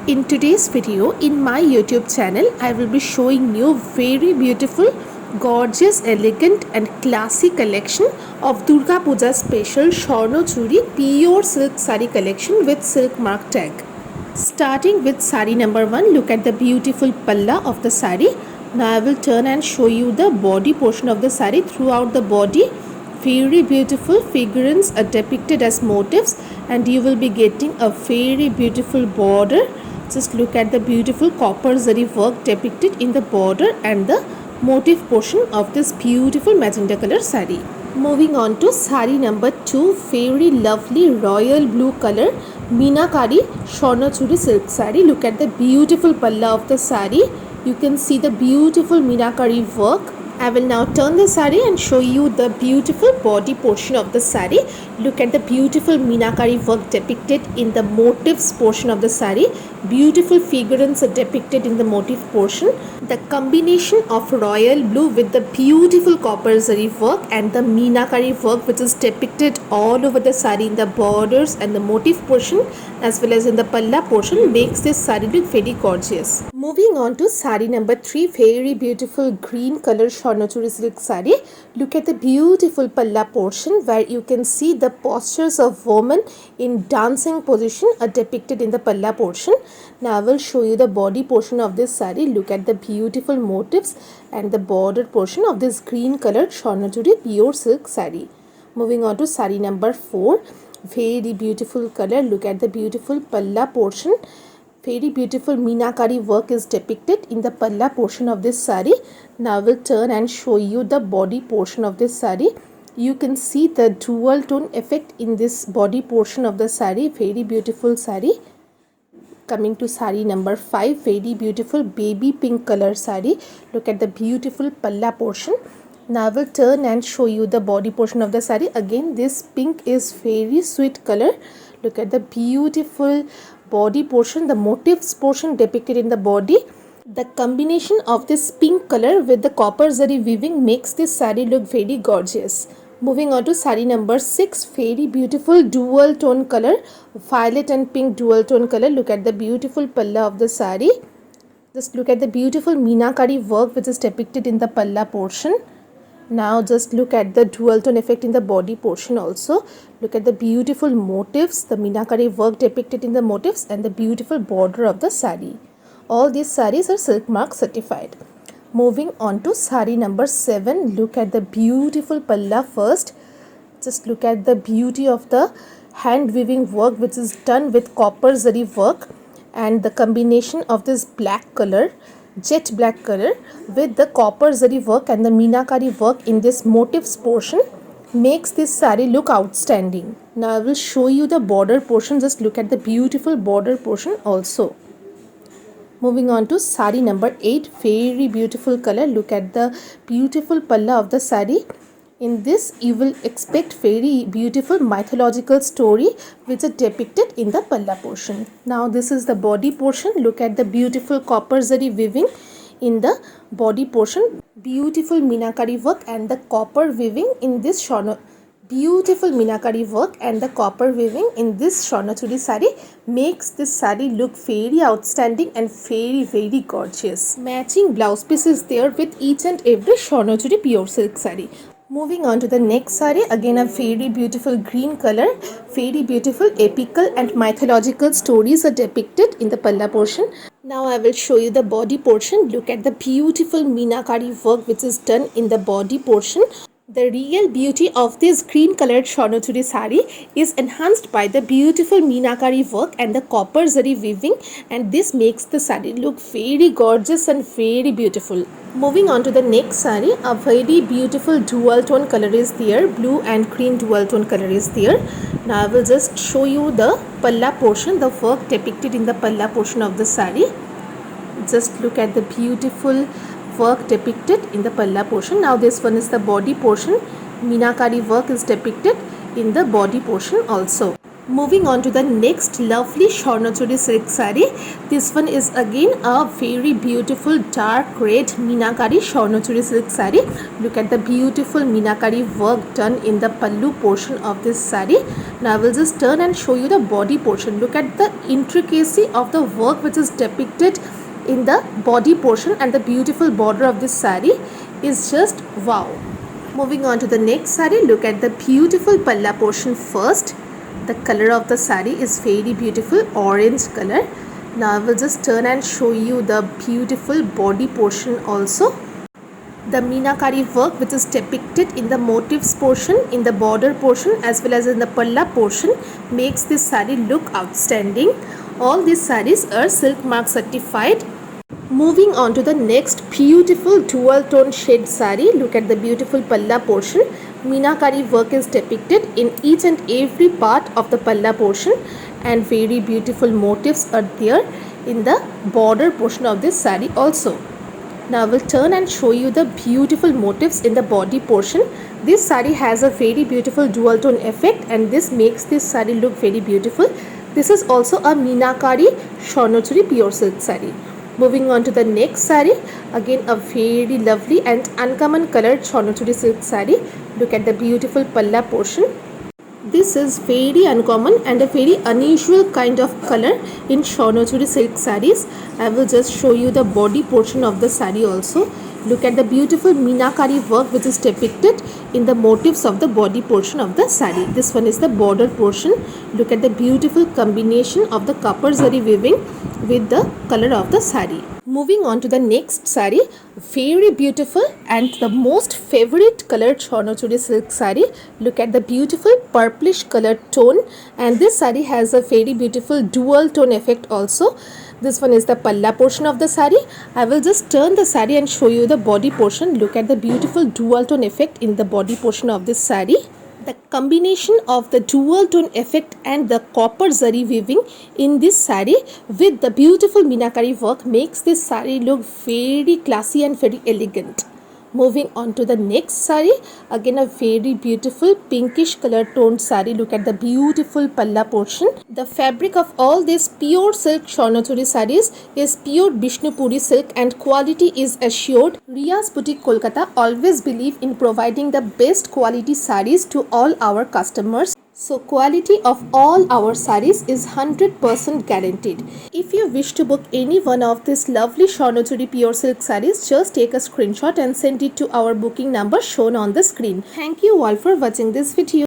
In today's video, in my YouTube channel, I will be showing you very beautiful, gorgeous, elegant and classy collection of Durga Puja special Swarno Churi pure silk sari collection with silk mark tag. Starting with sari number 1, look at the beautiful palla of the sari. Now I will turn and show you the body portion of the sari. Throughout the body, very beautiful figurines are depicted as motifs, and you will be getting a very beautiful border. Just look at the beautiful copper zari work depicted in the border and the motif portion of this beautiful magenta color sari. Moving on to sari number 2, very lovely royal blue color Meenakari Swarno Churi silk sari. Look at the beautiful palla of the sari. You can see the beautiful Meenakari work. I will now turn the sari and show you the beautiful body portion of the sari. Look at the beautiful Meenakari work depicted in the motifs portion of the sari. Beautiful figurines are depicted in the motif portion. The combination of royal blue with the beautiful copper zari work and the Meenakari work, which is depicted all over the sari in the borders and the motif portion as well as in the palla portion, makes this sari look very gorgeous. Moving on to sari number 3, very beautiful green color Swarno Churi silk sari. Look at the beautiful palla portion where you can see the postures of women in dancing position are depicted in the palla portion. Now I will show you the body portion of this sari. Look at the beautiful motifs and the border portion of this green colored Swarno Churi pure silk sari. Moving on to sari number 4, very beautiful color. Look at the beautiful palla portion. Very beautiful Meenakari work is depicted in the palla portion of this sari. Now I will turn and show you the body portion of this sari. You can see the dual tone effect in this body portion of the sari. Very beautiful sari. Coming to sari number 5, very beautiful baby pink color sari. Look at the beautiful palla portion. Now I will turn and show you the body portion of the sari. Again, this pink is very sweet color. Look at the beautiful body portion, the motifs portion depicted in the body. The combination of this pink color with the copper zari weaving makes this sari look very gorgeous. Moving on to sari number 6, very beautiful dual tone color, violet and pink dual tone color. Look at the beautiful palla of the sari. Just look at the beautiful Meenakari work which is depicted in the palla portion. Now just look at the dual tone effect in the body portion also. Look at the beautiful motifs, the Meenakari work depicted in the motifs and the beautiful border of the sari. All these saris are silk mark certified. Moving on to sari number 7, look at the beautiful palla first. Just look at the beauty of the hand weaving work which is done with copper zari work, and the combination of this black color, jet black color, with the copper zari work and the Meenakari work in this motifs portion makes this sari look outstanding. Now I will show you the border portion. Just look at the beautiful border portion also. Moving on to sari number 8, very beautiful color. Look at the beautiful palla of the sari. In this you will expect very beautiful mythological story which is depicted in the palla portion. Now this is the body portion. Look at the beautiful copper zari weaving in the body portion. Beautiful Meenakari work and the copper weaving in this beautiful Meenakari work and the copper weaving in this Swarno Churi sari makes this sari look very outstanding and very gorgeous. Matching blouse piece is there with each and every Swarno Churi pure silk sari. Moving on to the next sari, again a very beautiful green color. Very beautiful epical and mythological stories are depicted in the palla portion. Now I will show you the body portion. Look at the beautiful Meenakari work which is done in the body portion. The real beauty of this green colored Swarno Churi sari is enhanced by the beautiful Meenakari work and the copper zari weaving, and this makes the sari look very gorgeous and very beautiful. Moving on to the next sari, a very beautiful dual tone color is there, blue and green dual tone color is there. Now I will just show you the palla portion, the work depicted in the palla portion of the sari. Just look at the beautiful work depicted in the palla portion. Now this one is the body portion. Meenakari work is depicted in the body portion also. Moving on to the next lovely Swarno Churi silk sari. This one is again a very beautiful dark red Meenakari Swarno Churi silk sari. Look at the beautiful Meenakari work done in the pallu portion of this sari. Now I will just turn and show you the body portion. Look at the intricacy of the work which is depicted in the body portion, and the beautiful border of this saree is just wow. Moving on to the next saree, look at the beautiful palla portion first. The color of the saree is very beautiful, orange color. Now I will just turn and show you the beautiful body portion also. The meenakari work which is depicted in the motifs portion, in the border portion as well as in the palla portion makes this saree look outstanding. All these sarees are silk mark certified. Moving on to the next beautiful dual tone shade saree. Look at the beautiful palla portion. Meenakari work is depicted in each and every part of the palla portion, and very beautiful motifs are there in the border portion of this saree also. Now I will turn and show you the beautiful motifs in the body portion. This saree has a very beautiful dual tone effect, and this makes this saree look very beautiful. This is also a meenakari Swarnachuri pure silk saree. Moving on to the next saree, again a very lovely and uncommon colored Swarnachuri silk saree. Look at the beautiful palla portion. This is very uncommon and a very unusual kind of color in Swarnachuri silk sarees. I will just show you the body portion of the saree also. Look at the beautiful meenakari work which is depicted in the motifs of the body portion of the saree. This one is the border portion. Look at the beautiful combination of the copper zari weaving with the color of the saree. Moving on to the next saree, very beautiful and the most favorite colored Swarnachuri silk saree. Look at the beautiful purplish colored tone, and this saree has a very beautiful dual tone effect also. This one is the palla portion of the saree. I will just turn the saree and show you the body portion. Look at the beautiful dual tone effect in the body portion of this saree. The combination of the dual tone effect and the copper zari weaving in this saree with the beautiful meenakari work makes this saree look very classy and very elegant. Moving on to the next saree, again a very beautiful pinkish color toned saree. Look at the beautiful palla portion. The fabric of all these pure silk Swarnachuri sarees is pure Bishnupuri silk, and quality is assured. Riya's Boutique Kolkata always believe in providing the best quality sarees to all our customers. So quality of all our sarees is 100% guaranteed. If you wish to book any one of these lovely Swarnachuri pure silk sarees, just take a screenshot and send it to our booking number shown on the screen. Thank you all for watching this video.